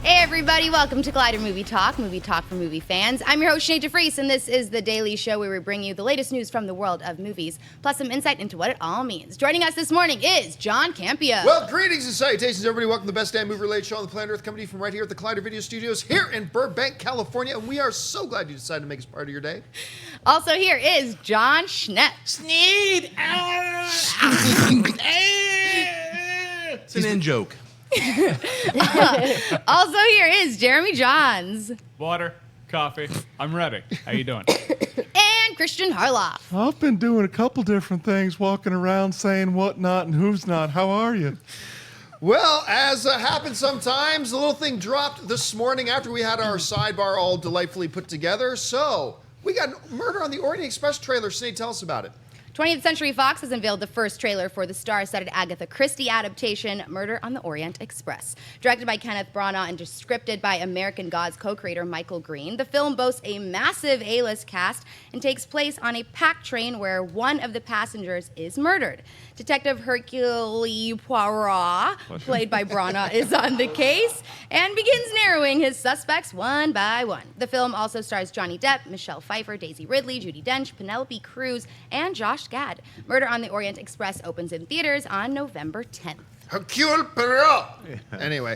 Hey everybody, welcome to Collider Movie Talk for movie fans. I'm your host, Sinead DeVries, and this is the daily show where we bring you the latest news from the world of movies, plus some insight into what it all means. Joining us this morning is John Campea. Well, greetings and salutations, everybody. Welcome to the best damn movie-related show on the planet Earth, coming to you from right here at the Collider Video Studios here in Burbank, California, and we are so glad you decided to make us part of your day. Also here is Jon Schnepp. Snead! It's an in-joke. Also here is Jeremy Jahns. Water, coffee. I'm ready. How you doing? And Kristian Harloff. I've been doing a couple different things, walking around saying what not and who's not. How are you? Well, as happens sometimes, the little thing dropped this morning after we had our sidebar all delightfully put together. So, we got Murder on the Orient Express trailer. Sinead, tell us about it. 20th Century Fox has unveiled the first trailer for the star-studded Agatha Christie adaptation, Murder on the Orient Express. Directed by Kenneth Branagh and scripted by American Gods co-creator Michael Green, the film boasts a massive A-list cast and takes place on a packed train where one of the passengers is murdered. Detective Hercule Poirot, played by Branagh, is on the case and begins narrowing his suspects one by one. The film also stars Johnny Depp, Michelle Pfeiffer, Daisy Ridley, Judi Dench, Penelope Cruz, and Josh Gad. Murder on the Orient Express opens in theaters on November 10th. Hercule Poirot. Anyway,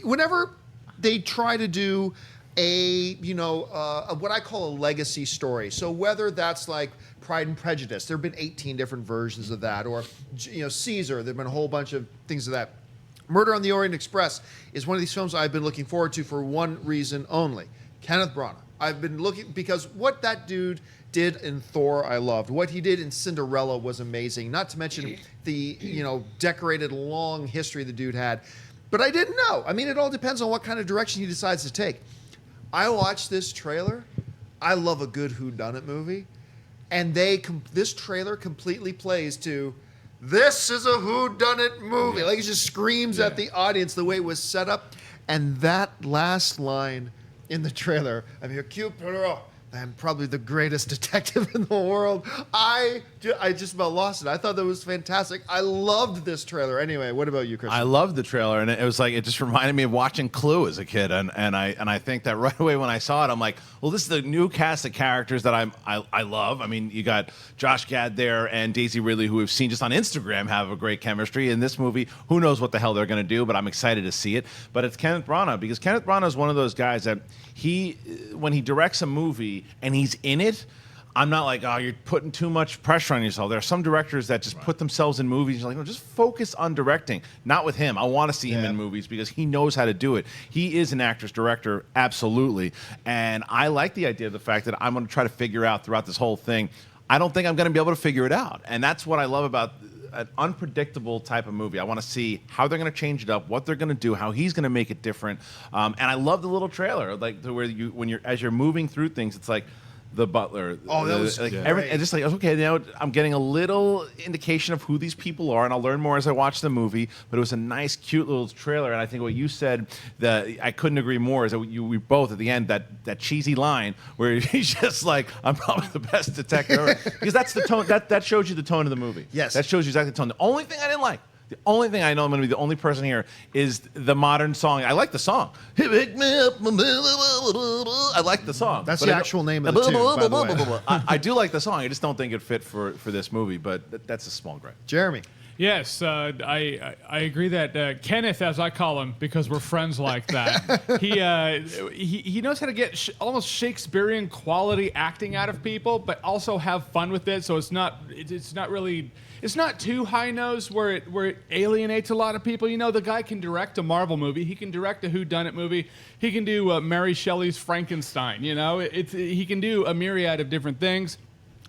whenever they try to do what I call a legacy story, so whether that's like Pride and Prejudice, there have been 18 different versions of that, or Caesar, there have been a whole bunch of things of that. Murder on the Orient Express is one of these films I've been looking forward to for one reason only: Kenneth Branagh. I've been looking because what that dude did in Thor, I loved. What he did in Cinderella was amazing. Not to mention the decorated long history the dude had. But I didn't know. I mean, it all depends on what kind of direction he decides to take. I watched this trailer. I love a good whodunit movie, and this trailer completely plays to, this is a whodunit movie. Like, it just screams at the audience the way it was set up. And that last line in the trailer, I'm Hercule Poirot, I'm probably the greatest detective in the world. I just about lost it. I thought that was fantastic. I loved this trailer. Anyway, what about you, Kristian? I loved the trailer, and it was like, it just reminded me of watching Clue as a kid, and I think that right away when I saw it, I'm like, well, this is the new cast of characters that I love. I mean, you got Josh Gad there and Daisy Ridley, who we've seen just on Instagram have a great chemistry. In this movie, who knows what the hell they're going to do, but I'm excited to see it. But it's Kenneth Branagh, because Kenneth Branagh is one of those guys that when he directs a movie and he's in it, I'm not like, oh, you're putting too much pressure on yourself. There are some directors that just put themselves in movies. You're like, no, just focus on directing. Not with him. I want to see him in movies because he knows how to do it. He is an actor's director, absolutely. And I like the idea of the fact that I'm going to try to figure out throughout this whole thing. I don't think I'm going to be able to figure it out. And that's what I love about an unpredictable type of movie. I want to see how they're going to change it up, what they're going to do, how he's going to make it different. And I love the little trailer, like to where as you're moving through things, it's like the butler. Oh, that was like great. and just like, okay, now I'm getting a little indication of who these people are, and I'll learn more as I watch the movie. But it was a nice, cute little trailer, and I think what you said that I couldn't agree more is that we both at the end that cheesy line where he's just like, I'm probably the best detective ever, because that's the tone that shows you the tone of the movie. Yes, that shows you exactly the tone. The only thing I didn't like. The only thing I know I'm going to be the only person here is the modern song. I like the song. I like the song. That's the actual name of the tune, by the way. I do like the song. I just don't think it fit for this movie, but that's a small gripe. Jeremy. Yes, I agree that Kenneth, as I call him, because we're friends like that, he knows how to get almost Shakespearean quality acting out of people, but also have fun with it. So it's not too high nose where it alienates a lot of people. The guy can direct a Marvel movie. He can direct a whodunit movie. He can do Mary Shelley's Frankenstein. He can do a myriad of different things.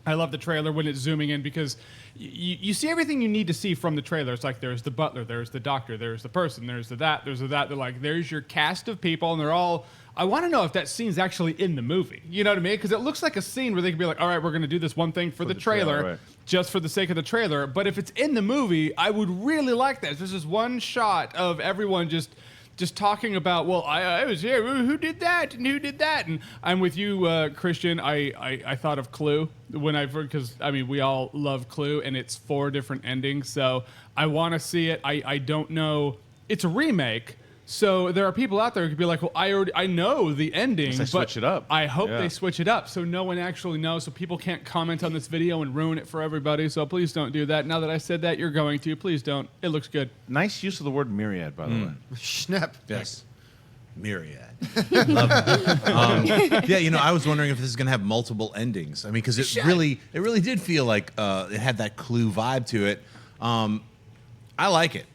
I love the trailer when it's zooming in because you see everything you need to see from the trailer. It's like there's the butler, there's the doctor, there's the person, there's the that, there's the that. They're like, there's your cast of people, and they're all... I want to know if that scene's actually in the movie. You know what I mean? Because it looks like a scene where they could be like, all right, we're going to do this one thing for the trailer, right, just for the sake of the trailer. But if it's in the movie, I would really like that. There's just one shot of everyone just talking about, well, I was here, who did that, and who did that? And I'm with you, Kristian. I thought of Clue because we all love Clue, and it's 4 different endings, so I want to see it. I don't know it's a remake. So there are people out there who could be like, well, I know the ending, They switch it up. I hope Yeah. they switch it up so no one actually knows, so people can't comment on this video and ruin it for everybody. So please don't do that. Now that I said that, you're going to. Please don't. It looks good. Nice use of the word myriad, by the way. Schnepp. Yes. Myriad. Love that. Yeah, I was wondering if this is going to have multiple endings. I mean, because it really did feel like it had that Clue vibe to it. I like it.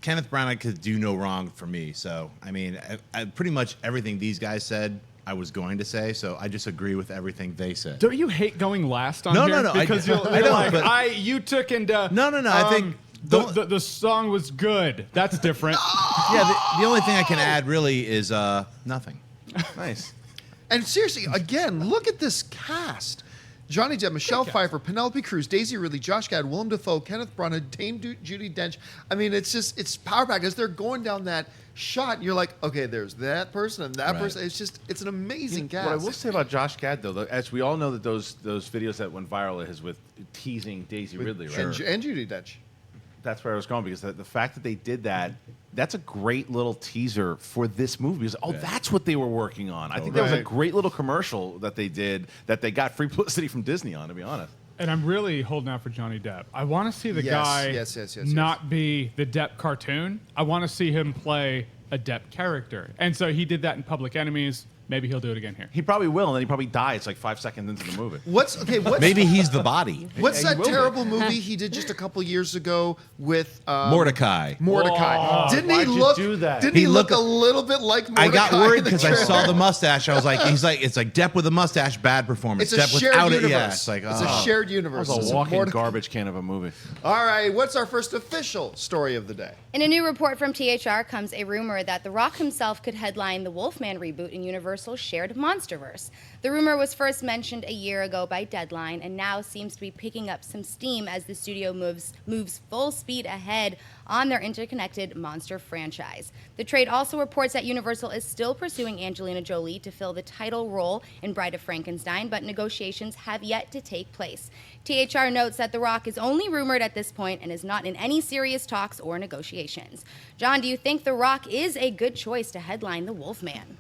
Kenneth Branagh could do no wrong for me. So, I mean, I pretty much everything these guys said, I was going to say. So I just agree with everything they said. Don't you hate going last on No, here? no, no, Because I you're don't, like, but- you took and... No. I think the song was good. That's different. yeah. The only thing I can add really is nothing. Nice. And seriously, again, look at this cast. Johnny Depp, Michelle Pfeiffer, Penelope Cruz, Daisy Ridley, Josh Gad, Willem Dafoe, Kenneth Branagh, Dame Judi Dench. I mean, it's power packed. As they're going down that shot, you're like, okay, there's that person and that Right. person. It's an amazing cast. What I will say about Josh Gad, though, as we all know that those videos that went viral is with teasing Daisy Ridley, right? And Judi Dench. That's where I was going, because the fact that they did that, that's a great little teaser for this movie. Because, that's what they were working on. I think that was a Right. great little commercial that they did that they got free publicity from Disney on, to be honest. And I'm really holding out for Johnny Depp. I want to see the Yes, guy yes. not be the Depp cartoon. I want to see him play a Depp character. And so he did that in Public Enemies. Maybe he'll do it again here. He probably will, and then he probably dies like 5 seconds into the movie. What's Maybe he's the body. What's Yeah, he that will be. terrible movie he did just a couple years ago with Mordecai. Didn't he why'd you look? do that? Didn't He he look looked- a little bit like Mordecai? I got worried in the because I saw trailer? the mustache. I was like, it's like Depp with a mustache, bad performance. It's a Depp shared without universe. it, yeah. It's like, It's a shared universe. That was It's a walking Mordecai. garbage can of a movie. All right, what's our first official story of the day? In a new report from THR comes a rumor that The Rock himself could headline the Wolfman reboot in Universal's shared Monsterverse. The rumor was first mentioned a year ago by Deadline and now seems to be picking up some steam as the studio moves full speed ahead on their interconnected monster franchise. The trade also reports that Universal is still pursuing Angelina Jolie to fill the title role in Bride of Frankenstein, but negotiations have yet to take place. THR notes that The Rock is only rumored at this point and is not in any serious talks or negotiations. John, do you think The Rock is a good choice to headline the Wolfman?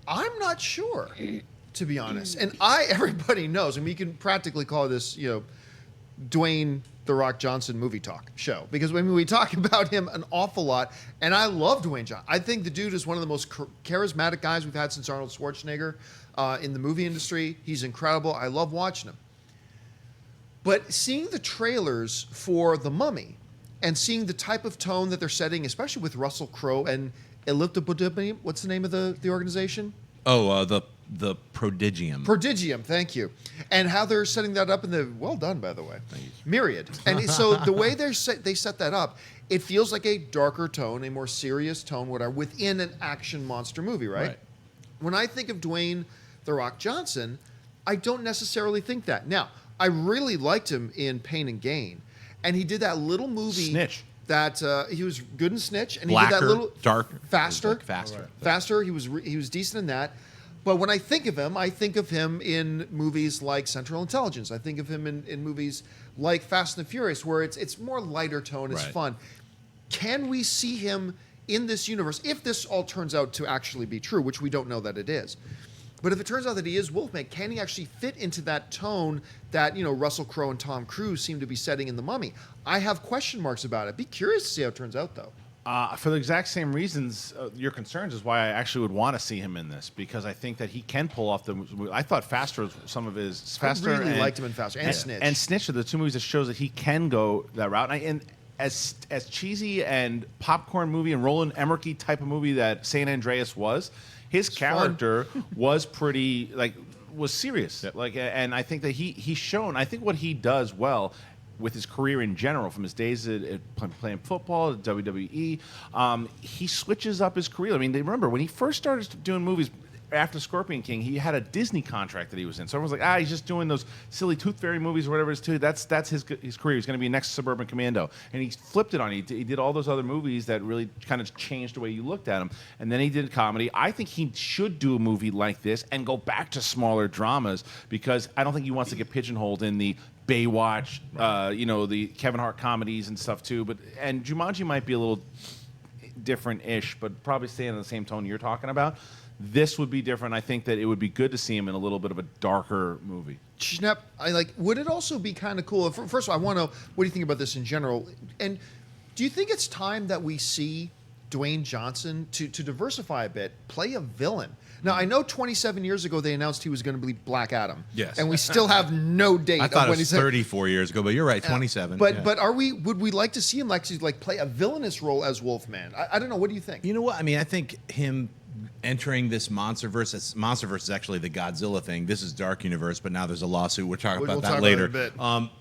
I'm not sure, to be honest. And everybody knows. I mean, you can practically call this, Dwayne The Rock Johnson movie talk show, because we talk about him an awful lot, and I love Dwayne Johnson. I think the dude is one of the most charismatic guys we've had since Arnold Schwarzenegger in the movie industry. He's incredible. I love watching him. But seeing the trailers for The Mummy and seeing the type of tone that they're setting, especially with Russell Crowe and Elba, what's the name of the organization? Oh, the Prodigium. Prodigium, thank you. And how they're setting that up in the, well done, by the way, Myriad. And so the way they set that up, it feels like a darker tone, a more serious tone, whatever, within an action monster movie, right? When I think of Dwayne The Rock Johnson, I don't necessarily think that. Now, I really liked him in Pain and Gain, and he did that little movie. Snitch. That he was good in Snitch, and Blacker, he did that little darker, faster, faster. faster. He was decent in that. But when I think of him in movies like Central Intelligence. I think of him in movies like Fast and the Furious, where it's more lighter tone, it's Right. fun. Can we see him in this universe if this all turns out to actually be true, which we don't know that it is? But if it turns out that he is Wolfman, can he actually fit into that tone that Russell Crowe and Tom Cruise seem to be setting in The Mummy? I have question marks about it. Be curious to see how it turns out, though. For the exact same reasons, your concerns is why I actually would want to see him in this, because I think that he can pull off the. I thought Faster was some of his. Faster I really and, liked him in Faster and Snitch. And Snitch are the two movies that shows that he can go that route. And as cheesy and popcorn movie and Roland Emmerich type of movie that San Andreas was, his character was pretty was serious. And I think that he's shown. I think what he does well with his career in general, from his days at playing football, at WWE, he switches up his career. I mean, remember when he first started doing movies after Scorpion King, he had a Disney contract that he was in. So everyone's like, he's just doing those silly Tooth Fairy movies or whatever it is too. That's his career. He's going to be next Suburban Commando. And he flipped it on. He did all those other movies that really kind of changed the way you looked at him. And then he did comedy. I think he should do a movie like this and go back to smaller dramas, because I don't think he wants to get pigeonholed in the Baywatch, the Kevin Hart comedies and stuff too. And Jumanji might be a little. different-ish, but probably staying in the same tone you're talking about. This would be different. I think that it would be good to see him in a little bit of a darker movie. Schnepp, would it also be kind of cool? First of all, I want to know, what do you think about this in general? And do you think it's time that we see Dwayne Johnson to diversify a bit, play a villain? Now, I know 27 years ago they announced he was going to be Black Adam. Yes. And we still have no date. I thought of it when was he's 34 years ago, but you're right, 27. But would we like to see him play a villainous role as Wolfman? I don't know. What do you think? You know what? I mean, I think him entering this Monsterverse. Monsterverse is actually the Godzilla thing. This is Dark Universe, but now there's a lawsuit. We'll talk about that later.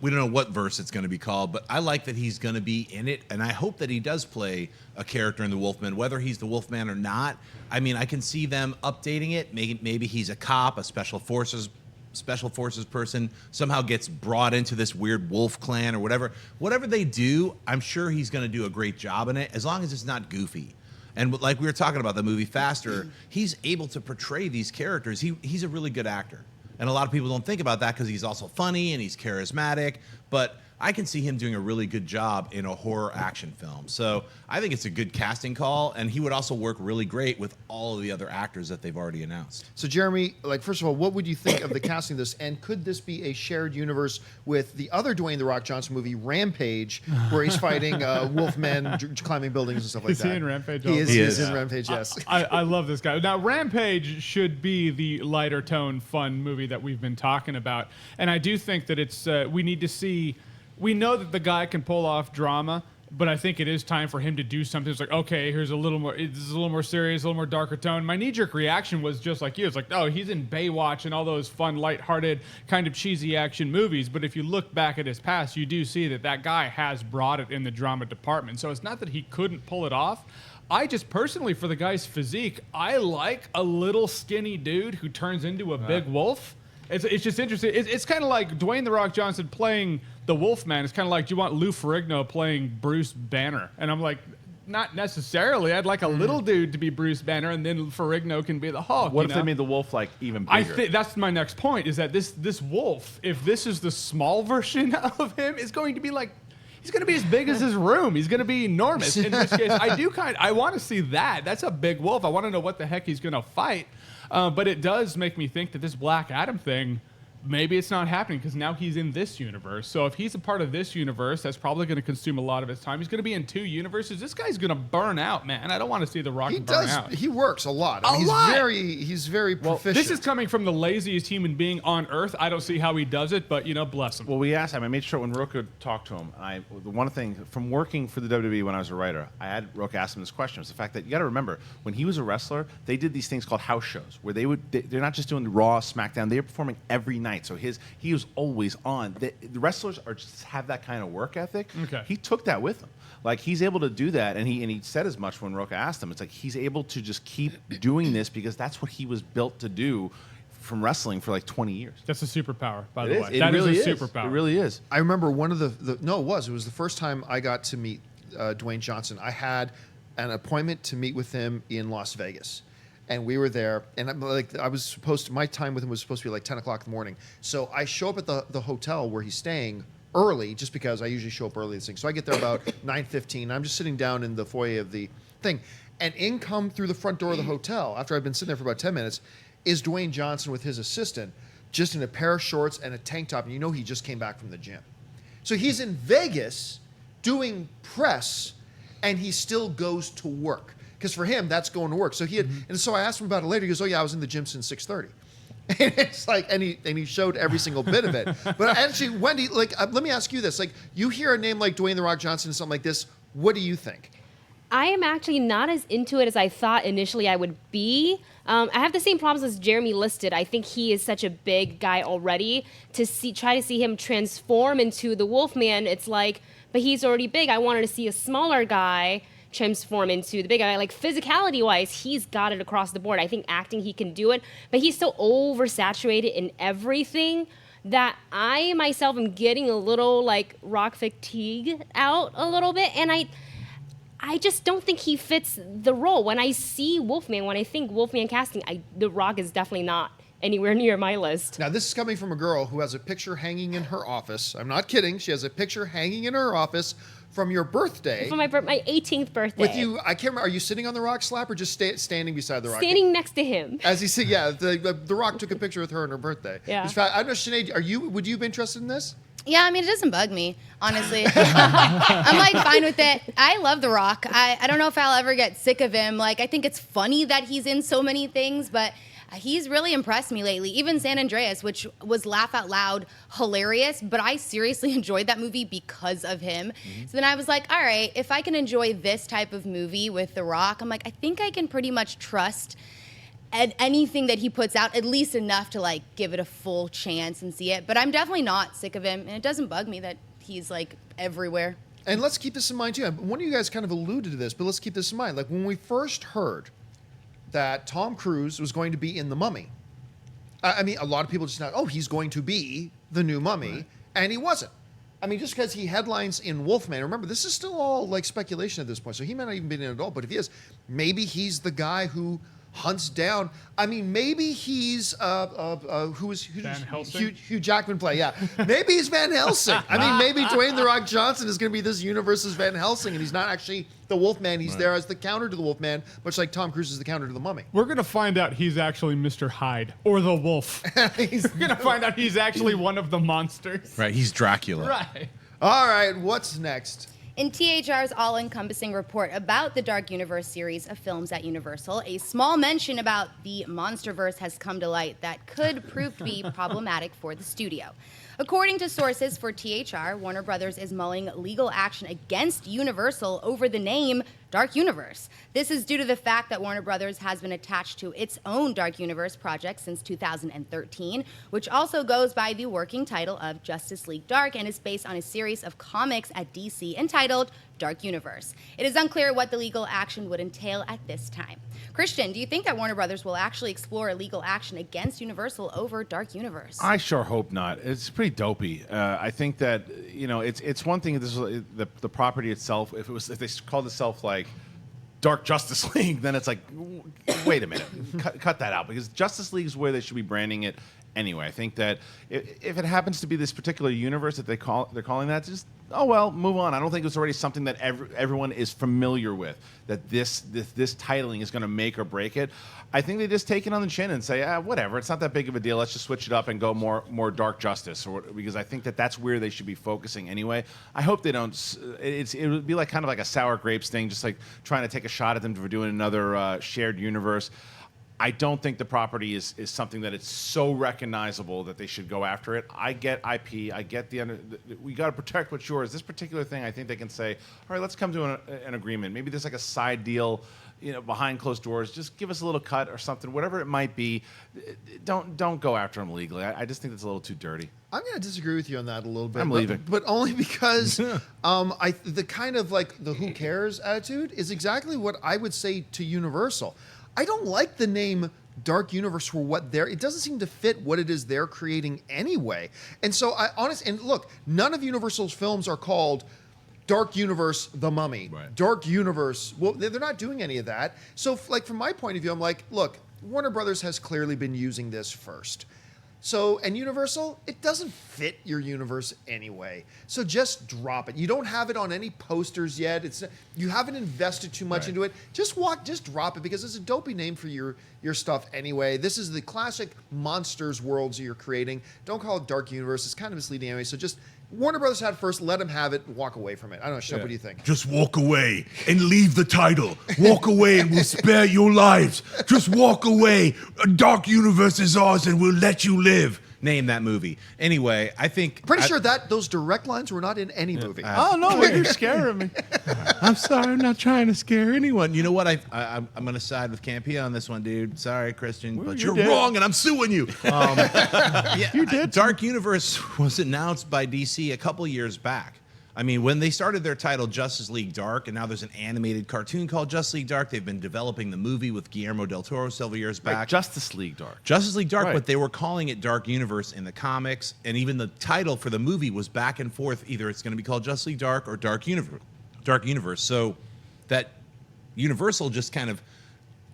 We don't know what verse it's going to be called, but I like that he's going to be in it, and I hope that he does play a character in the Wolfman, whether he's the Wolfman or not. I mean, I can see them updating it. Maybe he's a cop, a special forces person, somehow gets brought into this weird wolf clan or whatever. Whatever they do, I'm sure he's going to do a great job in it, as long as it's not goofy. And like we were talking about the movie Faster, he's able to portray these characters. He's a really good actor. And a lot of people don't think about that because he's also funny and he's charismatic. But I can see him doing a really good job in a horror action film. So I think it's a good casting call, and he would also work really great with all of the other actors that they've already announced. So, Jeremy, first of all, what would you think of the casting of this? And could this be a shared universe with the other Dwayne "The Rock" Johnson movie, Rampage, where he's fighting Wolfman climbing buildings and stuff like that? Is he in Rampage? He is in Rampage, yes. I love this guy. Now, Rampage should be the lighter tone, fun movie that we've been talking about. And I do think that it's we need to see... We know that the guy can pull off drama, but I think it is time for him to do something. It's like, okay, here's this is a little more serious, a little more darker tone. My knee-jerk reaction was just like you. It's like, oh, he's in Baywatch and all those fun, lighthearted, kind of cheesy action movies. But if you look back at his past, you do see that guy has brought it in the drama department. So it's not that he couldn't pull it off. I just personally, for the guy's physique, I like a little skinny dude who turns into a big wolf. It's just interesting. It's kind of like Dwayne "The Rock" Johnson playing the Wolfman. It's kind of like, do you want Lou Ferrigno playing Bruce Banner? And I'm like, not necessarily. I'd like a little dude to be Bruce Banner, and then Ferrigno can be the Hulk. What if they made the wolf even bigger? I think that's my next point. Is that this wolf, if this is the small version of him, is going to be like. He's going to be as big as his room. He's going to be enormous. In which case, I want to see that. That's a big wolf. I want to know what the heck he's going to fight. But it does make me think that this Black Adam thing, maybe it's not happening because now he's in this universe. So if he's a part of this universe, that's probably going to consume a lot of his time. He's going to be in 2 universes. This guy's going to burn out, man. I don't want to see The Rock burn out. He works a lot. He's very proficient. This is coming from the laziest human being on Earth. I don't see how he does it, but, bless him. Well, we asked him. I made sure when Rook talked to him, the one thing from working for the WWE when I was a writer, I had Rook ask him this question. It was the fact that you got to remember, when he was a wrestler, they did these things called house shows where they're not just doing Raw, SmackDown, they're performing every night. So he was always on. The wrestlers just have that kind of work ethic. Okay. He took that with him. He's able to do that, and he said as much when Roka asked him. It's like he's able to just keep doing this because that's what he was built to do from wrestling for 20 years. That's a superpower, by the way. That really is a superpower. It really is. I remember one of it was the first time I got to meet Dwayne Johnson. I had an appointment to meet with him in Las Vegas. And we were there, and my time with him was supposed to be 10 o'clock in the morning. So I show up at the hotel where he's staying early, just because I usually show up early. So I get there about 9:15. I'm just sitting down in the foyer of the thing, and in come through the front door of the hotel, after I've been sitting there for about 10 minutes, is Dwayne Johnson with his assistant, just in a pair of shorts and a tank top, and he just came back from the gym. So he's in Vegas doing press, and he still goes to work. Because for him, that's going to work. So and so I asked him about it later. He goes, "Oh yeah, I was in the gym since 6:30." And it's and he showed every single bit of it. But actually, Wendy, let me ask you this: you hear a name like Dwayne "The Rock" Johnson and something like this, what do you think? I am actually not as into it as I thought initially I would be. I have the same problems as Jeremy listed. I think he is such a big guy already. Try to see him transform into the Wolfman, it's but he's already big. I wanted to see a smaller guy transform into the big guy. Physicality-wise, he's got it across the board. I think acting, he can do it, but he's so oversaturated in everything that I myself am getting a little Rock fatigue out a little bit, and I just don't think he fits the role. When I see Wolfman, when I think Wolfman casting, The Rock is definitely not anywhere near my list. Now, this is coming from a girl who has a picture hanging in her office. I'm not kidding. She has a picture hanging in her office from your birthday. For my 18th birthday. With you, I can't remember. Are you sitting on the rock slap or just standing beside the rock? Standing next to him. As he said, yeah, the rock took a picture with her on her birthday. Yeah. I don't know, Sinead, would you be interested in this? Yeah, I mean, it doesn't bug me, honestly. I'm like fine with it. I love The Rock. I don't know if I'll ever get sick of him. Like, I think it's funny that he's in so many things, but he's really impressed me lately. Even San Andreas, which was laugh out loud hilarious, but I seriously enjoyed that movie because of him. So then I was like, all right, if I can enjoy this type of movie with The Rock, I'm like, I think I can pretty much trust anything that he puts out, at least enough to like give it a full chance and see it. But I'm definitely not sick of him, and it doesn't bug me that he's like everywhere. And let's keep this in mind too. One of you guys kind of alluded to this, but let's keep this in mind. Like when we first heard that Tom Cruise was going to be in The Mummy, I mean, a lot of people just know, oh, he's going to be the new Mummy, right. And he wasn't. I mean, just because he headlines in Wolfman, remember, this is still all like speculation at this point, so he might not even be in it at all, but if he is, maybe he's the guy who hunts down. I mean, maybe he's Van Helsing? Hugh Jackman play. Yeah, maybe he's Van Helsing. I mean, maybe Dwayne "The Rock" Johnson is going to be this universe's Van Helsing, and he's not actually the Wolfman. He's there as the counter to the Wolfman, much like Tom Cruise is the counter to the Mummy. We're gonna find out he's actually Mr. Hyde or the Wolf. We're gonna find out he's actually one of the monsters. Right, he's Dracula. Right. All right, what's next? In THR's all-encompassing report about the Dark Universe series of films at Universal, a small mention about the Monsterverse has come to light that could prove to be problematic for the studio. According to sources for THR, Warner Brothers is mulling legal action against Universal over the name Dark Universe. This is due to the fact that Warner Brothers has been attached to its own Dark Universe project since 2013, which also goes by the working title of Justice League Dark and is based on a series of comics at DC entitled Dark Universe. It is unclear what the legal action would entail at this time. Kristian, do you think that Warner Brothers will actually explore a legal action against Universal over Dark Universe? I sure hope not. It's pretty dopey. I think that it's one thing. This is the property itself. If they called itself like Dark Justice League, then it's like, wait a minute, cut that out, because Justice League is where they should be branding it anyway. I think that if it happens to be this particular universe that they're calling that, just move on. I don't think it's already something that everyone is familiar with, that this titling is going to make or break it. I think they just take it on the chin and say, whatever, it's not that big of a deal. Let's just switch it up and go more Dark Justice, because I think that's where they should be focusing anyway. I hope they don't. It would be like kind of like a sour grapes thing, just like trying to take a shot at them for doing another shared universe. I don't think the property is something that it's so recognizable that they should go after it. I get IP. I get we got to protect what's yours. This particular thing, I think they can say, all right, let's come to an agreement. Maybe there's like a side deal, behind closed doors. Just give us a little cut or something, whatever it might be. Don't go after them legally. I just think it's a little too dirty. I'm going to disagree with you on that a little bit. I'm leaving. But only because the kind of like the who cares attitude is exactly what I would say to Universal. I don't like the name Dark Universe for what it doesn't seem to fit what it is they're creating anyway. And so and look, none of Universal's films are called Dark Universe The Mummy, right. Dark Universe. Well, they're not doing any of that. So like from my point of view, I'm like, look, Warner Brothers has clearly been using this first. So, and Universal, it doesn't fit your universe anyway. So just drop it. You don't have it on any posters yet. You haven't invested too much into it. Just drop it, because it's a dopey name for your stuff anyway. This is the classic monsters worlds you're creating. Don't call it Dark Universe. It's kind of misleading anyway. So just Warner Brothers had it first. Let them have it. Walk away from it. I don't know, Schnepp, what do you think? Just walk away and leave the title. Walk away and we'll spare your lives. Just walk away. A Dark Universe is ours and we'll let you live. Name that movie. Anyway, I think... Pretty sure that those direct lines were not in any movie. Oh, no, you're scaring me. I'm sorry, I'm not trying to scare anyone. You know what? I'm going to side with Campea on this one, dude. Sorry, Kristian, but you're wrong and I'm suing you. You did. Dark Universe was announced by DC a couple years back. I mean, when they started their title Justice League Dark, and now there's an animated cartoon called Justice League Dark. They've been developing the movie with Guillermo del Toro several years back. Right, Justice League Dark. Justice League Dark, right. But they were calling it Dark Universe in the comics, and even the title for the movie was back and forth. Either it's going to be called Justice League Dark or Dark Universe. So that Universal just kind of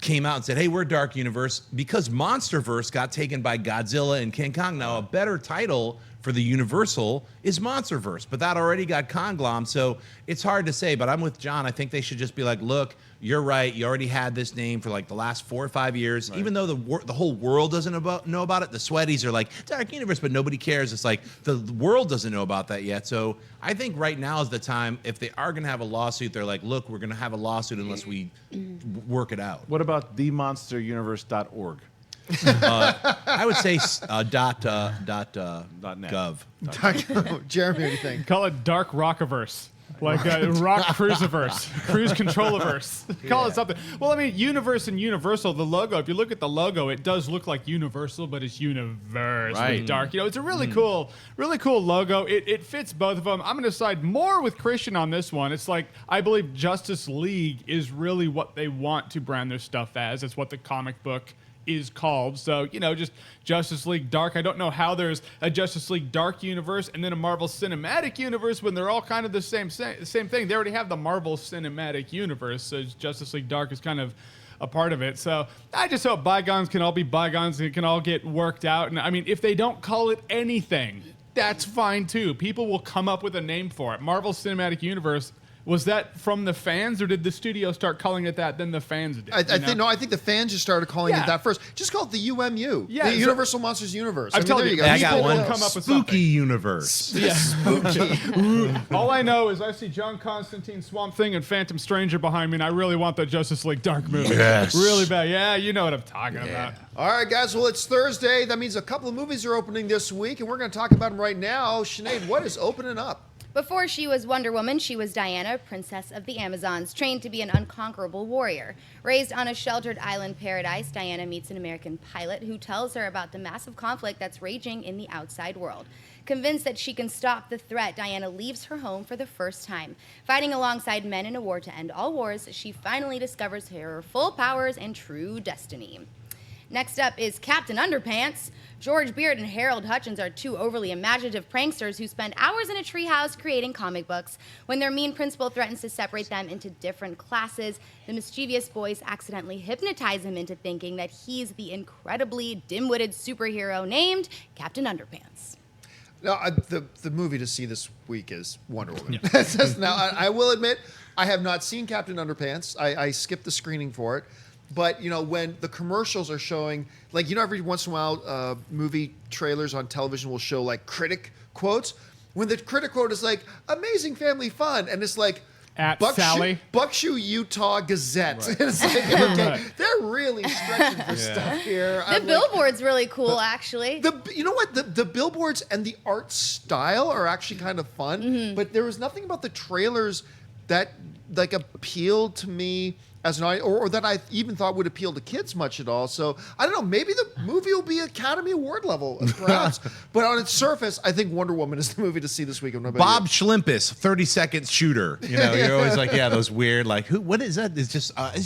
came out and said, hey, we're Dark Universe, because Monsterverse got taken by Godzilla and King Kong. Now, a better title for the Universal is Monsterverse, but that already got conglom, so it's hard to say. But I'm with John. I think they should just be like, look, you're right. You already had this name for like the last 4 or 5 years. Right. Even though the whole world doesn't know about it, the Sweaties are like, Dark Universe, but nobody cares. It's like the world doesn't know about that yet. So I think right now is the time. If they are going to have a lawsuit, they're like, look, we're going to have a lawsuit unless we work it out. What about themonsteruniverse.org? I would say .gov. Jeremy, what do you think? Call it Dark Rockiverse. Like Rock Cruisiverse, Cruise Controliverse. Call it something. Well, I mean, Universe and Universal, the logo, if you look at the logo, it does look like Universal, but it's Universe with dark. You know, it's a really cool logo. It fits both of them. I'm going to side more with Kristian on this one. It's like, I believe Justice League is really what they want to brand their stuff as. It's what the comic book is called. So, you know, just Justice League Dark. I don't know how there's a Justice League Dark universe and then a Marvel Cinematic Universe when they're all kind of the same thing. They already have the Marvel Cinematic Universe, so Justice League Dark is kind of a part of it. So I just hope bygones can all be bygones and it can all get worked out. And I mean, if they don't call it anything, that's fine too. People will come up with a name for it. Marvel Cinematic Universe. Was that from the fans, or did the studio start calling it that? Then the fans did. I think the fans just started calling it that first. Just call it the UMU, the Universal Monsters Universe. I'm telling you, I got one. Come up with Spooky universe. Yeah. Spooky. All I know is I see John Constantine, Swamp Thing, and Phantom Stranger behind me, and I really want that Justice League Dark movie. Yes. Really bad. Yeah, you know what I'm talking about. All right, guys. Well, it's Thursday. That means a couple of movies are opening this week, and we're going to talk about them right now. Sinead, what is opening up? Before she was Wonder Woman, she was Diana, Princess of the Amazons, trained to be an unconquerable warrior. Raised on a sheltered island paradise, Diana meets an American pilot who tells her about the massive conflict that's raging in the outside world. Convinced that she can stop the threat, Diana leaves her home for the first time. Fighting alongside men in a war to end all wars, she finally discovers her full powers and true destiny. Next up is Captain Underpants. George Beard and Harold Hutchins are two overly imaginative pranksters who spend hours in a treehouse creating comic books. When their mean principal threatens to separate them into different classes, the mischievous boys accidentally hypnotize him into thinking that he's the incredibly dim-witted superhero named Captain Underpants. Now, the movie to see this week is Wonder Woman. Yeah. Now, I will admit, I have not seen Captain Underpants. I skipped the screening for it. But, you know, when the commercials are showing, like, you know, every once in a while, movie trailers on television will show, like, critic quotes. When the critic quote is like, amazing family fun, and it's like, Buckshoe, Utah Gazette. Right. It's like, okay, they're really stretching for stuff here. The billboard's really cool, actually. You know what? The billboards and the art style are actually kind of fun, but there was nothing about the trailers that, like, appealed to me as an audience, or that I even thought would appeal to kids much at all. So I don't know. Maybe the movie will be Academy Award level, perhaps. But on its surface, I think Wonder Woman is the movie to see this week. Bob Schlimpus, 30-second shooter. You know, you're always like, yeah, those weird, like, what is that? It's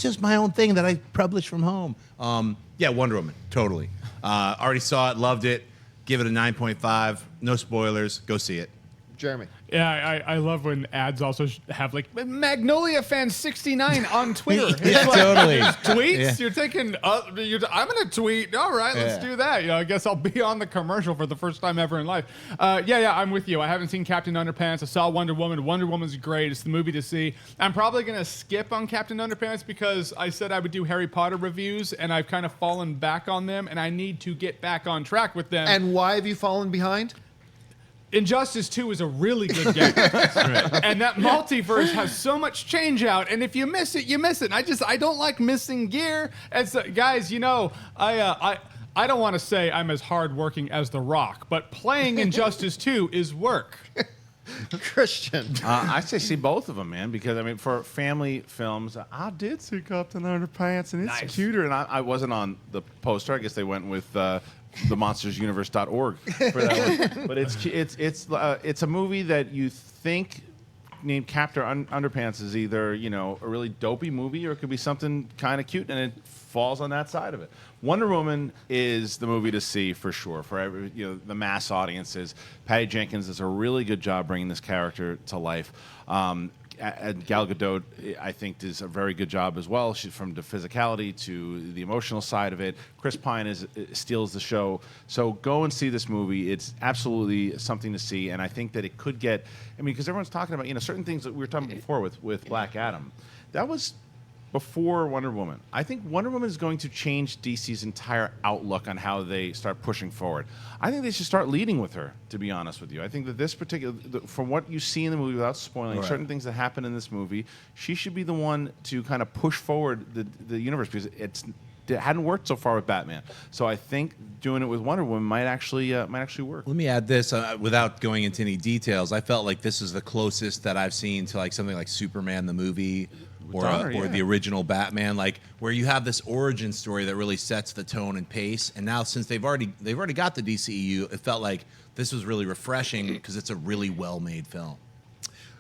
just my own thing that I publish from home. Yeah, Wonder Woman, totally. Already saw it, loved it. Give it a 9.5. No spoilers. Go see it. Jeremy. Yeah, I love when ads also have like Magnolia Fan 69 on Twitter. Yeah, like, totally. Tweets? Yeah. You're thinking, I'm going to tweet. All right, let's do that. You know, I guess I'll be on the commercial for the first time ever in life. Yeah, I'm with you. I haven't seen Captain Underpants. I saw Wonder Woman. Wonder Woman's great. It's the movie to see. I'm probably going to skip on Captain Underpants because I said I would do Harry Potter reviews, and I've kind of fallen back on them, and I need to get back on track with them. And why have you fallen behind? Injustice 2 is a really good game. That's right. And that multiverse has so much change out, and if you miss it, you miss it. And I don't like missing gear. As guys, you know, I don't want to say I'm as hardworking as The Rock, but playing Injustice 2 is work. Kristian. I say see both of them, man, because I mean, for family films, I did see Captain Underpants, and it's cuter. And I wasn't on the poster. I guess they went with themonstersuniverse.org for that one. But it's a movie that you think named Captain Underpants is either, you know, a really dopey movie or it could be something kind of cute, and it falls on that side of it. Wonder Woman is the movie to see for sure for every, you know, the mass audiences. Patty Jenkins does a really good job bringing this character to life. and Gal Gadot, I think, does a very good job as well. She's from the physicality to the emotional side of it. Chris Pine steals the show. So go and see this movie. It's absolutely something to see, and I think that it could get. I mean, because everyone's talking about certain things that we were talking about before with Black Adam. That was before Wonder Woman. I think Wonder Woman is going to change DC's entire outlook on how they start pushing forward. I think they should start leading with her, to be honest with you. I think that this particular, from what you see in the movie without spoiling, certain things that happen in this movie, she should be the one to kind of push forward the universe, because it hadn't worked so far with Batman. So I think doing it with Wonder Woman might actually work. Let me add this without going into any details. I felt like this is the closest that I've seen to like something like Superman the movie, or the original Batman, like where you have this origin story that really sets the tone and pace. And now since they've already got the DCEU, it felt like this was really refreshing because it's a really well-made film.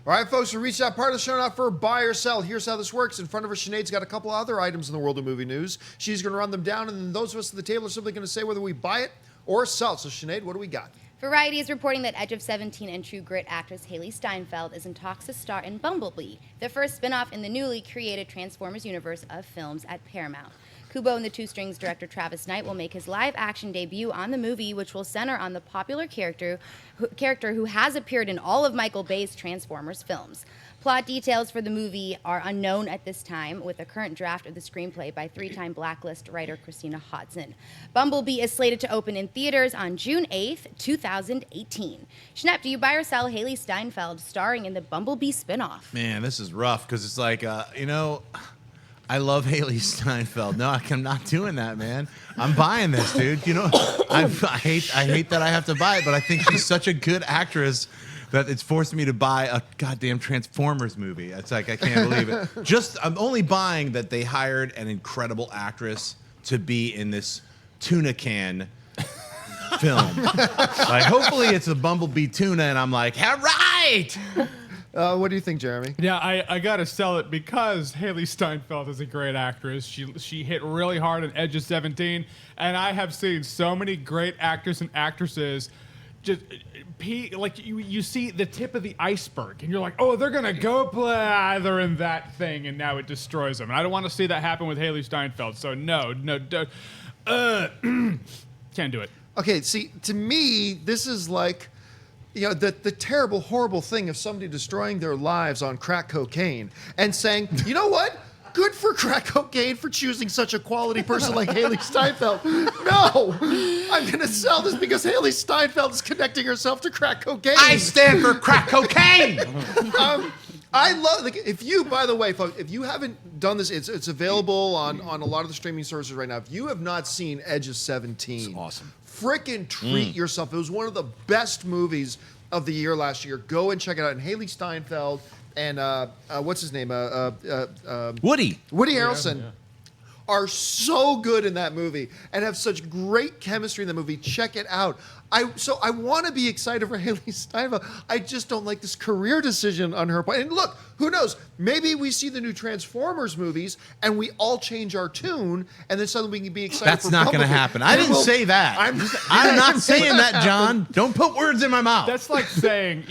All right, folks, we reached that part of the show now for buy or sell. Here's how this works. In front of her, Sinead's got a couple other items in the world of movie news. She's going to run them down, and then those of us at the table are simply going to say whether we buy it or sell it. So, Sinead, what do we got? Variety is reporting that Edge of 17 and True Grit actress Hailee Steinfeld is in talks to star in Bumblebee, the first spin-off in the newly created Transformers universe of films at Paramount. Kubo and the Two Strings director Travis Knight will make his live-action debut on the movie, which will center on the popular character who has appeared in all of Michael Bay's Transformers films. Plot details for the movie are unknown at this time, with a current draft of the screenplay by three-time Blacklist writer Christina Hodson. Bumblebee is slated to open in theaters on June 8th, 2018. Schnepp, do you buy or sell Hailee Steinfeld starring in the Bumblebee spinoff? Man, this is rough because it's like, I love Hailee Steinfeld. No, I'm not doing that, man. I'm buying this, dude. I hate that I have to buy it, but I think she's such a good actress that it's forced me to buy a goddamn Transformers movie. It's like, I can't believe it. I'm only buying that they hired an incredible actress to be in this tuna can film. Like, hopefully it's a Bumblebee tuna, and I'm like, all right. What do you think, Jeremy? Yeah, I gotta sell it because Hailee Steinfeld is a great actress. She hit really hard on Edge of 17, and I have seen so many great actors and actresses just like you see the tip of the iceberg, and you're like, oh, they're gonna go play, they're in that thing, and now it destroys them. And I don't want to see that happen with Hailee Steinfeld. So no, can't do it. Okay, see, to me, this is like, the terrible, horrible thing of somebody destroying their lives on crack cocaine and saying, you know what? Good for crack cocaine for choosing such a quality person like Hailee Steinfeld. No, I'm going to sell this because Hailee Steinfeld is connecting herself to crack cocaine. I stand for crack cocaine. I love, if you, by the way, folks, if you haven't done this, it's available on a lot of the streaming services right now. If you have not seen Edge of 17, it's awesome. Frickin' treat yourself. It was one of the best movies of the year last year. Go and check it out. And Hailee Steinfeld and what's his name? Woody Harrelson are so good in that movie and have such great chemistry in the movie. Check it out. I want to be excited for Hailee Steinfeld. I just don't like this career decision on her part. And look, who knows? Maybe we see the new Transformers movies and we all change our tune, and then suddenly we can be excited. That's for not going to happen. I didn't say that. I'm not saying that, John. Don't put words in my mouth. That's like saying,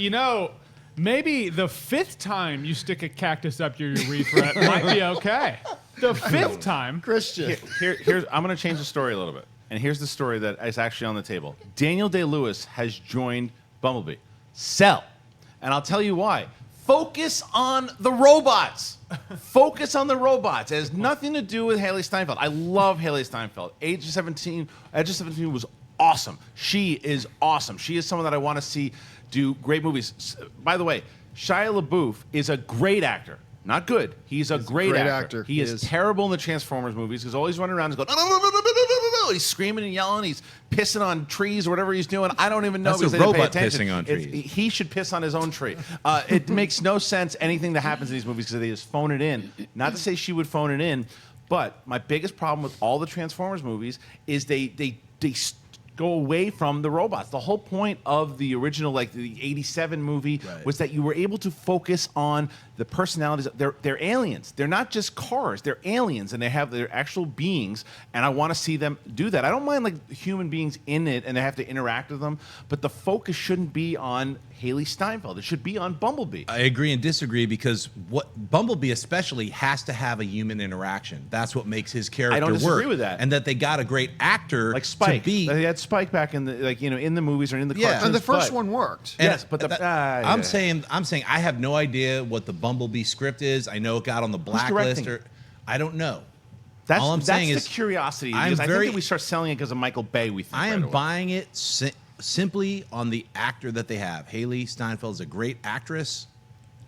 maybe the 5th time you stick a cactus up your urethra might be okay. The 5th time. Christian. Here's I'm going to change the story a little bit. And here's the story that is actually on the table. Daniel Day-Lewis has joined Bumblebee. Sell. And I'll tell you why. Focus on the robots. Focus on the robots. It has nothing to do with Hailee Steinfeld. I love Hailee Steinfeld. Edge of 17 was awesome. She is awesome. She is someone that I want to see do great movies. By the way, Shia LaBeouf is a great actor. Not good. He's a great actor. He is terrible in the Transformers movies because always running around and going, he's screaming and yelling. He's pissing on trees or whatever he's doing. I don't even know That's because a they didn't pay robot attention. pissing on trees. He should piss on his own tree. It makes no sense anything that happens in these movies because they just phone it in. Not to say she would phone it in, but my biggest problem with all the Transformers movies is they go away from the robots. The whole point of the original, like the '87 movie, was that you were able to focus on the personalities. They're aliens. They're not just cars. They're aliens, and they're actual beings. And I want to see them do that. I don't mind like human beings in it, and they have to interact with them. But the focus shouldn't be on Hailee Steinfeld. It should be on Bumblebee. I agree and disagree because what Bumblebee especially has to have a human interaction. That's what makes his character I don't disagree work. with that. And that they got a great actor Like Spike. to be. They had Spike back in the in the movies or in the cartoons. And the first but- one worked. And Yes, but I'm saying I have no idea what the Bumblebee script is. I know it got on the blacklist, directing? or I don't know. That's, All I'm saying that's is the curiosity. I'm Because I very- think if we start selling it because of Michael Bay, we think I right am away. buying it simply on the actor that they have. Hailee Steinfeld is a great actress.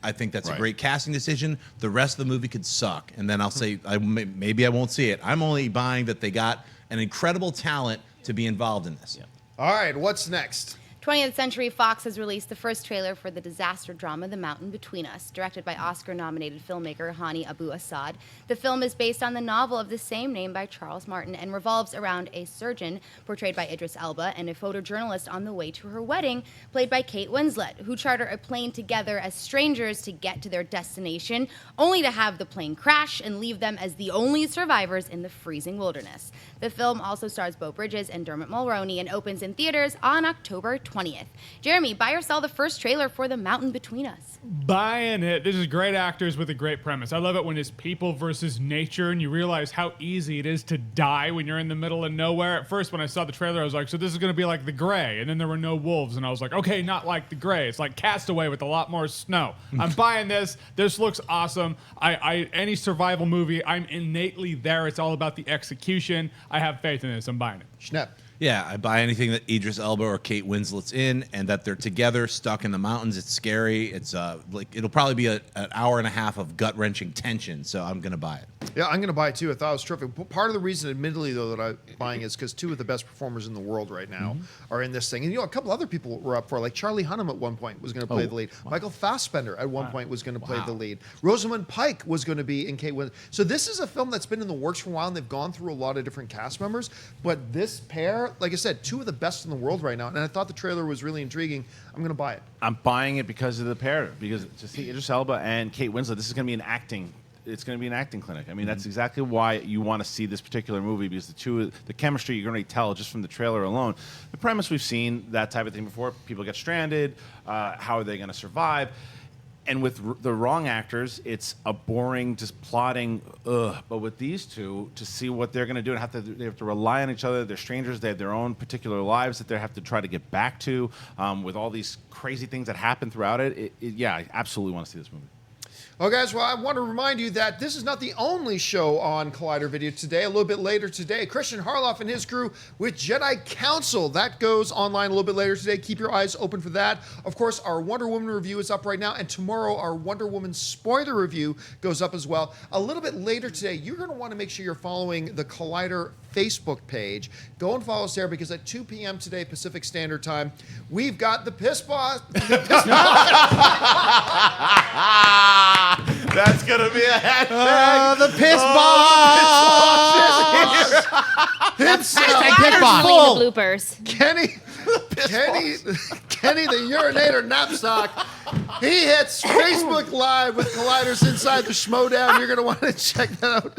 I think that's a Right. great casting decision. The rest of the movie could suck, and then I'll say maybe I won't see it. I'm only buying that they got an incredible talent to be involved in this. All right, what's next? 20th Century Fox has released the first trailer for the disaster drama The Mountain Between Us, directed by Oscar-nominated filmmaker Hani Abu-Assad. The film is based on the novel of the same name by Charles Martin and revolves around a surgeon, portrayed by Idris Elba, and a photojournalist on the way to her wedding, played by Kate Winslet, who charter a plane together as strangers to get to their destination, only to have the plane crash and leave them as the only survivors in the freezing wilderness. The film also stars Beau Bridges and Dermot Mulroney and opens in theaters on October 20th. Jeremy, buy or sell the first trailer for The Mountain Between Us? Buying it. This is great actors with a great premise. I love it when it's people versus nature, and you realize how easy it is to die when you're in the middle of nowhere. At first, when I saw the trailer, I was like, so this is going to be like The Gray, and then there were no wolves, and I was like, okay, not like The Gray. It's like Castaway with a lot more snow. I'm buying this. This looks awesome. Any survival movie, I'm innately there. It's all about the execution. I have faith in this. I'm buying it. Schnepp. Yeah, I buy anything that Idris Elba or Kate Winslet's in, and that they're together, stuck in the mountains. It's scary. It's it'll probably be an hour and a half of gut-wrenching tension. So I'm gonna buy it. Yeah, I'm going to buy it too. I thought it was terrific. Part of the reason, admittedly, though, that I'm buying is because two of the best performers in the world right now are in this thing. And, a couple other people were up for it. Like Charlie Hunnam at one point was going to play the lead. Wow. Michael Fassbender at one point was going to play the lead. Rosamund Pike was going to be in Kate Winslet. So this is a film that's been in the works for a while, and they've gone through a lot of different cast members. But this pair, like I said, two of the best in the world right now. And I thought the trailer was really intriguing. I'm going to buy it. I'm buying it because of the pair. Because to see Idris Elba and Kate Winslet, this is going to be an acting. It's going to be an acting clinic. I mean, that's exactly why you want to see this particular movie, because the chemistry you're going to tell just from the trailer alone. The premise, we've seen that type of thing before. People get stranded. How are they going to survive? And with the wrong actors, it's a boring, just plotting. But with these two, to see what they're going to do, and they have to rely on each other. They're strangers. They have their own particular lives that they have to try to get back to. With all these crazy things that happen throughout it, yeah, I absolutely want to see this movie. Well, guys, I want to remind you that this is not the only show on Collider Video today. A little bit later today, Kristian Harloff and his crew with Jedi Council. That goes online a little bit later today. Keep your eyes open for that. Of course, our Wonder Woman review is up right now, and tomorrow our Wonder Woman spoiler review goes up as well. A little bit later today, you're going to want to make sure you're following the Collider Facebook page. Go and follow us there, because at 2 p.m. today, Pacific Standard Time, we've got the Piss Boss. That's gonna be a hashtag. The Piss Boss himself. Piss Full. the bloopers. Kenny, the urinator knapsack. He hits Facebook Live with Colliders Inside the Schmodown. You're gonna want to check that out.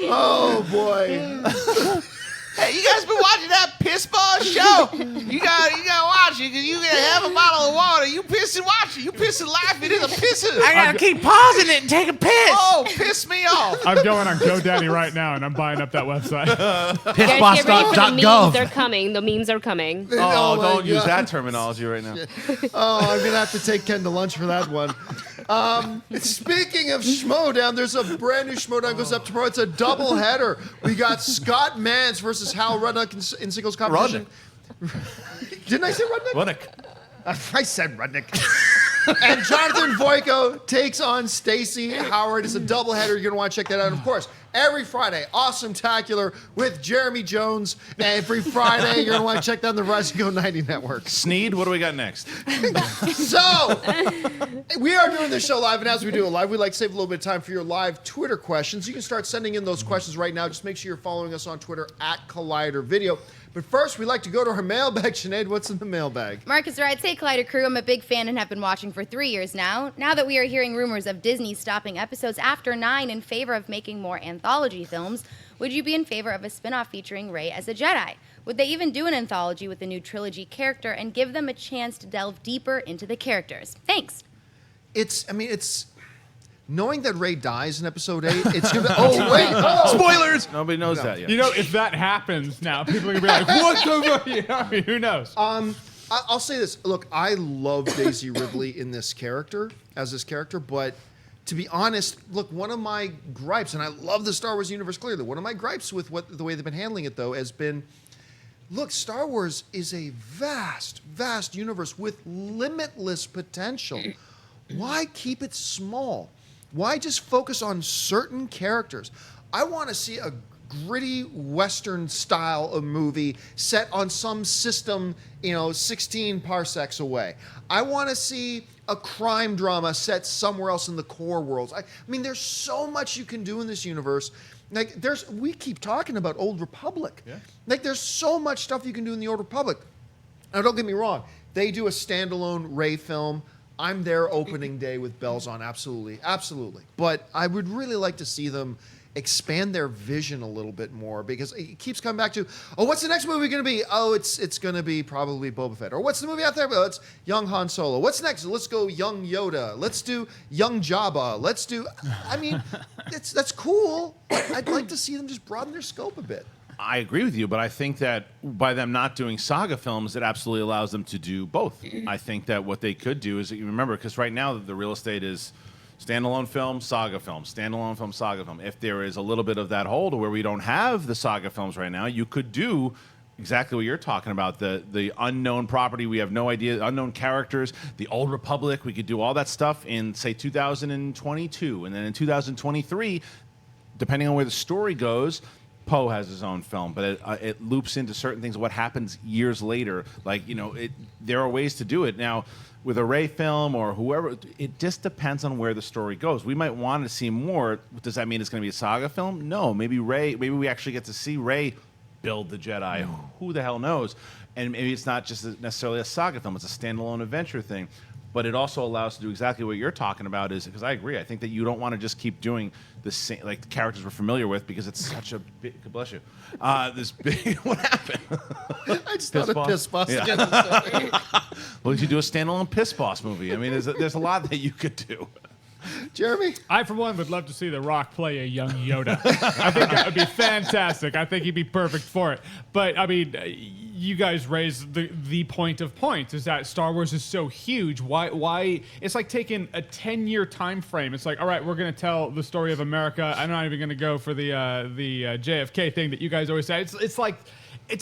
Oh boy. Hey, you guys been watching that piss ball show? You gotta watch it, because you gotta have a bottle of water. You piss and watch it. You piss and laugh. It is a pisser. I gotta keep pausing it and take a piss. Oh, piss me off. I'm going on GoDaddy right now, and I'm buying up that website. Guys, get ready for the memes. Pissboss.gov. They're coming. The memes are coming. Oh, my don't use God. that terminology right now. Oh, I'm gonna have to take Ken to lunch for that one. Speaking of Schmodown, there's a brand new Schmodown goes up tomorrow. It's a double header. We got Scott Mans versus Hal Rudnick in singles competition. Didn't I say Rudnick? Rudnick. I said Rudnick. And Jonathan Voico takes on Stacey Howard. It's a doubleheader. You're going to want to check that out. And of course, every Friday, Awesome-tacular with Jeremy Jones. Every Friday, you're going to want to check that on the Rise and Go 90 Network. Sneed, what do we got next? So, we are doing this show live, and as we do it live, we like to save a little bit of time for your live Twitter questions. You can start sending in those questions right now. Just make sure you're following us on Twitter at Collider Video. But first, we like to go to our mailbag. Sinead, what's in the mailbag? Marcus writes, "Hey, Collider crew, I'm a big fan and have been watching for 3 years now. Now that we are hearing rumors of Disney stopping episodes after 9 in favor of making more anthology films, would you be in favor of a spin-off featuring Rey as a Jedi? Would they even do an anthology with the new trilogy character and give them a chance to delve deeper into the characters? Thanks." It's knowing that Rey dies in episode 8, it's gonna. Oh wait! Oh. Spoilers. Nobody knows that yet. You know, if that happens now, people are gonna be like, "What the fuck?" You know, I mean, who knows? I'll say this. Look, I love Daisy Ridley in this character, but to be honest, look, one of my gripes, and I love the Star Wars universe clearly, one of my gripes with the way they've been handling it, though, has been, look, Star Wars is a vast, vast universe with limitless potential. Why keep it small? Why just focus on certain characters? I want to see a gritty Western style of movie set on some system, 16 parsecs away. I want to see a crime drama set somewhere else in the core worlds. I mean, there's so much you can do in this universe. Like, we keep talking about Old Republic. Yeah. Like, there's so much stuff you can do in the Old Republic. Now, don't get me wrong. They do a standalone Rey film. I'm there opening day with bells on, absolutely, absolutely. But I would really like to see them expand their vision a little bit more, because it keeps coming back to, oh, what's the next movie going to be? Oh, it's going to be probably Boba Fett. Or what's the movie out there? Oh, it's young Han Solo. What's next? Let's go young Yoda. Let's do young Jabba. Let's do, I mean, that's cool. I'd like to see them just broaden their scope a bit. I agree with you, but I think that by them not doing saga films, it absolutely allows them to do both. I think that what they could do is, you remember, because right now the real estate is standalone film, saga film, standalone film, saga film. If there is a little bit of that hole to where we don't have the saga films right now, you could do exactly what you're talking about, the unknown property, we have no idea, unknown characters, the Old Republic, we could do all that stuff in, say, 2022. And then in 2023, depending on where the story goes, Poe has his own film, but it loops into certain things, what happens years later. Like, there are ways to do it. Now, with a Rey film or whoever, it just depends on where the story goes. We might want to see more. Does that mean it's going to be a saga film? No. Maybe we actually get to see Rey build the Jedi. Who the hell knows? And maybe it's not just necessarily a saga film. It's a standalone adventure thing. But it also allows us to do exactly what you're talking about, is because I agree. I think that you don't want to just keep doing the same, like, the characters we're familiar with, because it's such a big, God bless you, this big, what happened? I just thought of Piss Boss again. Well, you should do a standalone Piss Boss movie. I mean, there's a lot that you could do. Jeremy? I, for one, would love to see The Rock play a young Yoda. I think that would be fantastic. I think he'd be perfect for it. But, I mean, you guys raised the point of points, is that Star Wars is so huge. Why? It's like taking a 10-year time frame. It's like, all right, we're going to tell the story of America. I'm not even going to go for the JFK thing that you guys always say. It's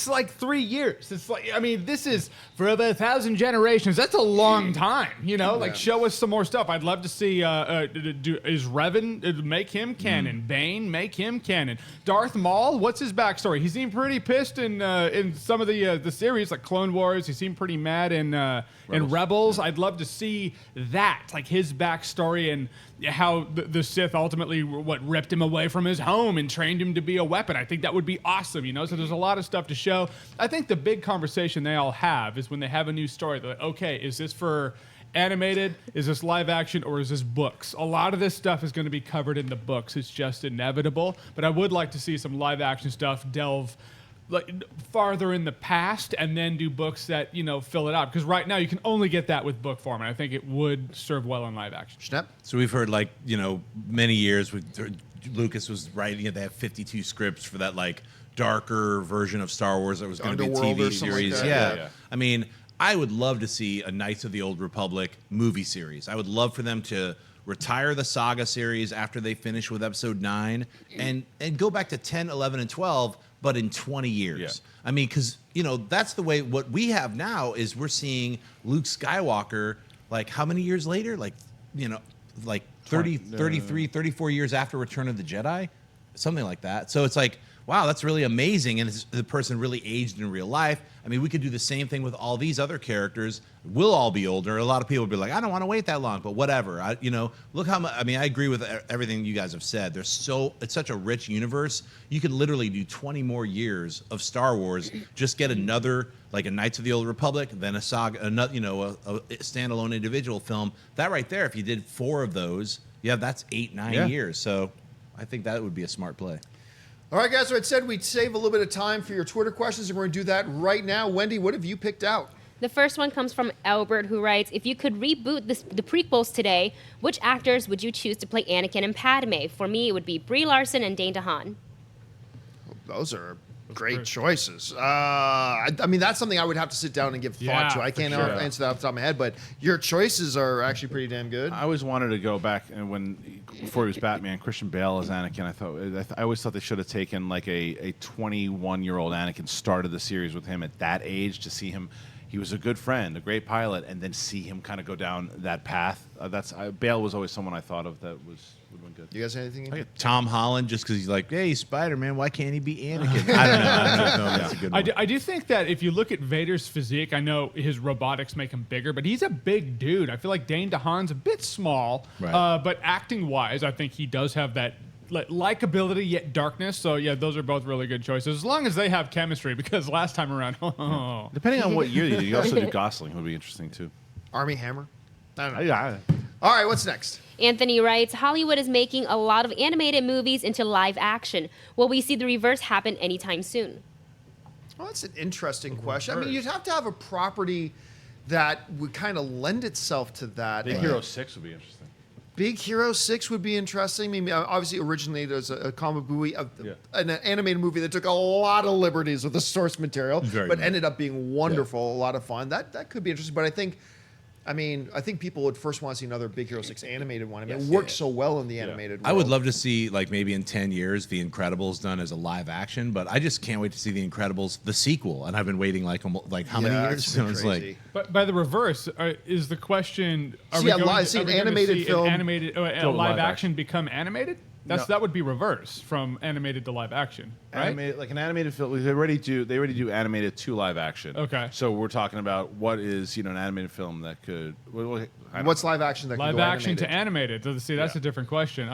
like 3 years. It's like, I mean, this is for over 1,000 generations. That's a long time, Like, show us some more stuff. I'd love to see, is Revan, make him canon. Bane, make him canon. Darth Maul, what's his backstory? He seemed pretty pissed in some of the series, like Clone Wars. He seemed pretty mad in Rebels. I'd love to see that, like his backstory and how the Sith ultimately ripped him away from his home and trained him to be a weapon. I think that would be awesome, So there's a lot of stuff to show. I think the big conversation they all have is when they have a new story. They're like, okay, is this for animated? Is this live action? Or is this books? A lot of this stuff is going to be covered in the books. It's just inevitable. But I would like to see some live action stuff delve farther in the past and then do books that, fill it out. Because right now you can only get that with book form, and I think it would serve well in live action. Schnepp? So we've heard, many years, Lucas was writing, they have 52 scripts for that, darker version of Star Wars that was going to be a TV series. Like yeah. I mean, I would love to see a Knights of the Old Republic movie series. I would love for them to retire the saga series after they finish with episode 9 and go back to 10, 11, and 12, but in 20 years. Yeah. I mean, because, that's the way, what we have now is we're seeing Luke Skywalker, how many years later? 33, 34 years after Return of the Jedi? Something like that. So it's like, wow, that's really amazing. And the person really aged in real life. I mean, we could do the same thing with all these other characters. We'll all be older. A lot of people will be like, I don't want to wait that long, but whatever. Look how much, I agree with everything you guys have said. It's such a rich universe. You could literally do 20 more years of Star Wars, just get another, like a Knights of the Old Republic, then a saga, a standalone individual film. That right there, if you did 4 of those, that's 8-9 years. So I think that would be a smart play. All right, guys, so I said we'd save a little bit of time for your Twitter questions, and we're going to do that right now. Wendy, what have you picked out? The first one comes from Albert, who writes, if you could reboot the prequels today, which actors would you choose to play Anakin and Padme? For me, it would be Brie Larson and Dane DeHaan. Those are great choices. That's something I would have to sit down and give thought to. I can't answer that off the top of my head, but your choices are actually pretty damn good. I always wanted to go back and before he was Batman, Christian Bale as Anakin. I always thought they should have taken like a 21-year-old Anakin, started the series with him at that age to see him. He was a good friend, a great pilot, and then see him kind of go down that path. Bale was always someone I thought of that would have been good. You guys have anything? Tom Holland, just because he's like, hey, he's Spider-Man, why can't he be Anakin? I don't know. That's a good one. I do think that if you look at Vader's physique, I know his robotics make him bigger, but he's a big dude. I feel like Dane DeHaan's a bit small, but acting-wise, I think he does have that likability yet darkness. So yeah, those are both really good choices as long as they have chemistry. Because last time around, depending on what year you do, you also do Gosling, would be interesting too. Army Hammer. I don't know. Yeah. All right, what's next? Anthony writes, Hollywood is making a lot of animated movies into live action. Will we see the reverse happen anytime soon? Well, that's an interesting question. I mean, you'd have to have a property that would kind of lend itself to that. Big Hero 6 would be interesting. Big Hero 6 would be interesting. I mean, obviously, originally there's a comic movie, an animated movie that took a lot of liberties with the source material, but ended up being wonderful, a lot of fun. That could be interesting. But I think people would first want to see another Big Hero 6 animated one. I mean, it works so well in the animated world. I would love to see, like, maybe in 10 years, The Incredibles done as a live action, but I just can't wait to see The Incredibles, the sequel. And I've been waiting like how many years? It's been It's crazy. like, but by the reverse, is the question: Are See, we a going li- to see an are we gonna animated see film- an animated Go live live action action. become animated? That would be reverse from animated to live action, right? Like an animated film, they already do animated to live action. Okay. So we're talking about what is an animated film that could. What's live action that can Live go action animated? to animated. See, that's a different question.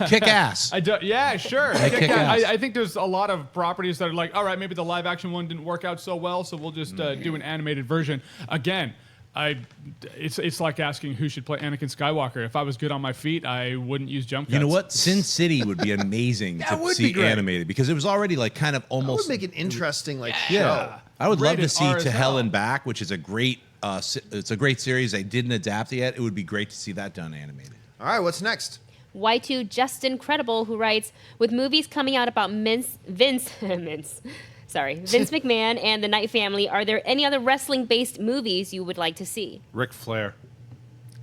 kick ass. Yeah, sure. kick ass. I think there's a lot of properties that are like, all right, maybe the live action one didn't work out so well, so we'll just do an animated version. Again, it's like asking who should play Anakin Skywalker. If I was good on my feet, I wouldn't use jump cuts. You know what? Sin City would be amazing to would see be great. animated because it was already like kind of That would almost. make an interesting show. Yeah, I would love to Rated see R To as Hell hell. and Back, which is a great. It's a great series. They didn't adapt it yet. It would be great to see that done animated. All right, what's next? Y2 Justin Credible, who writes, with movies coming out about Vince McMahon and the Knight family, are there any other wrestling-based movies you would like to see? Ric Flair.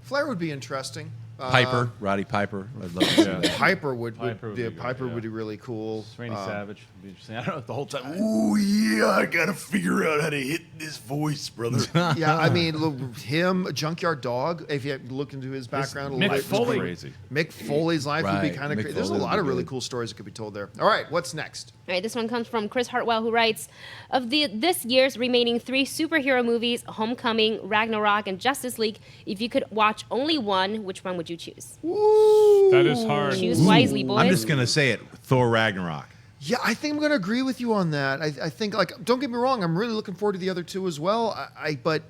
Flair would be interesting. Piper, Roddy Piper. I'd love to see that. Piper would Piper would be good, Piper yeah. would be really cool. Randy Savage would be interesting. I don't know the whole time. Oh, yeah, I gotta figure out how to hit this voice, brother. Yeah, I mean, look, him, Junkyard Dog. If you look into his background a little Mick bit, Foley. Crazy. Mick Foley's life would be Right, kind of Mick crazy. There's a Foley lot would of be really good. cool stories that could be told there. All right, what's next? All right, this one comes from Chris Hartwell, who writes, of this year's remaining 3 superhero movies, Homecoming, Ragnarok, and Justice League, if you could watch only one, which one would you choose? That is hard. Choose wisely, boys. I'm just gonna say it. Thor Ragnarok. Yeah, I think I'm going to agree with you on that. I think, don't get me wrong, I'm really looking forward to the other two as well. But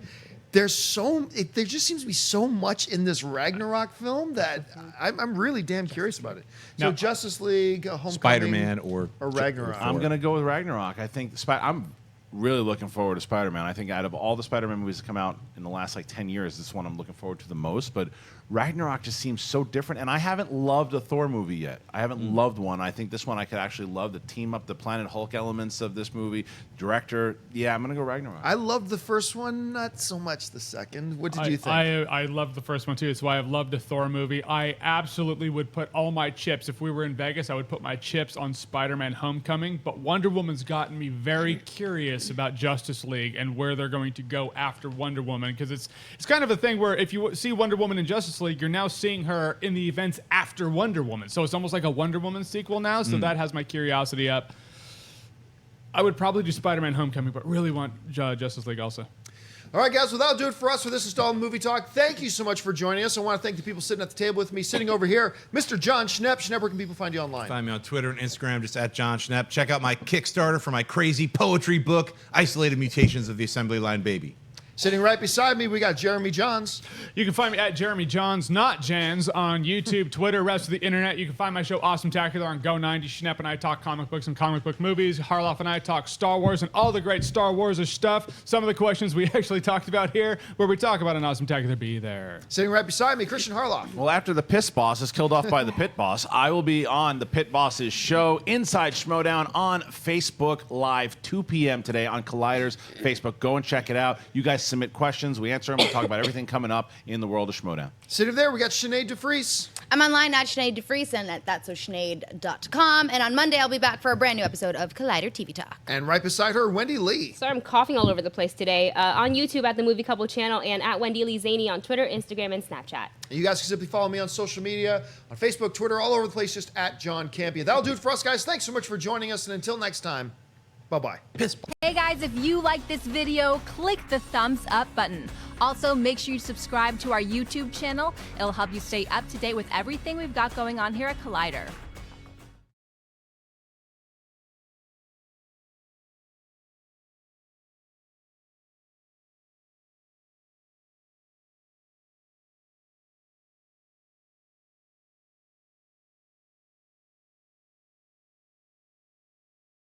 there's there just seems to be so much in this Ragnarok film that I'm really damn curious about it. So Now- Justice League, Homecoming, Spider-Man or Ragnarok. I'm going to go with Ragnarok. I think I'm really looking forward to Spider-Man. I think out of all the Spider-Man movies that come out in the last 10 years, this one I'm looking forward to the most. But Ragnarok just seems so different, and I haven't loved a Thor movie yet. I haven't loved one. I think this one I could actually love the team up, the Planet Hulk elements of this movie. Director, yeah, I'm gonna go Ragnarok. I loved the first one, not so much the second. What did you think? I loved the first one too. It's why I've loved the Thor movie. I absolutely would put all my chips. If we were in Vegas, I would put my chips on Spider-Man: Homecoming. But Wonder Woman's gotten me very curious about Justice League and where they're going to go after Wonder Woman, because it's kind of a thing where if you see Wonder Woman in Justice League, you're now seeing her in the events after Wonder Woman. So it's almost like a Wonder Woman sequel now. So that has my curiosity up. I would probably do Spider-Man Homecoming, but really want Justice League also. All right, guys, well, that'll do it for us for This Installment Movie Talk. Thank you so much for joining us. I want to thank the people sitting at the table with me. Sitting over here, Mr. Jon Schnepp. Schnepp, where can people find you online? Find me on Twitter and Instagram, just at Jon Schnepp. Check out my Kickstarter for my crazy poetry book, Isolated Mutations of the Assembly Line Baby. Sitting right beside me, we got Jeremy Jahns. You can find me at Jeremy Jahns, not Jahns, on YouTube, Twitter, rest of the internet. You can find my show Awesome Tacular on Go90. Schnepp and I talk comic books and comic book movies. Harloff and I talk Star Wars and all the great Star Wars-ish stuff. Some of the questions we actually talked about here, where we talk about an Awesome Tacular, be there. Sitting right beside me, Kristian Harloff. Well, after the Piss Boss is killed off by the Pit Boss, I will be on the Pit Boss's show, Inside Schmodown, on Facebook Live, 2 p.m. today on Collider's Facebook. Go and check it out. You guys submit questions. We answer them. We talk about everything coming up in the world of Schmodown. Sitting there, we got Sinead DeVries. I'm online at Sinead DeVries and at that'soshnade.com. And on Monday, I'll be back for a brand new episode of Collider TV Talk. And right beside her, Wendy Lee. Sorry, I'm coughing all over the place today. On YouTube at the Movie Couple channel and at Wendy Lee Zaney on Twitter, Instagram, and Snapchat. You guys can simply follow me on social media, on Facebook, Twitter, all over the place, just at Jon Campea. That'll do it for us, guys. Thanks so much for joining us. And until next time, bye-bye. Hey guys, if you like this video, click the thumbs up button. Also, make sure you subscribe to our YouTube channel. It'll help you stay up to date with everything we've got going on here at Collider.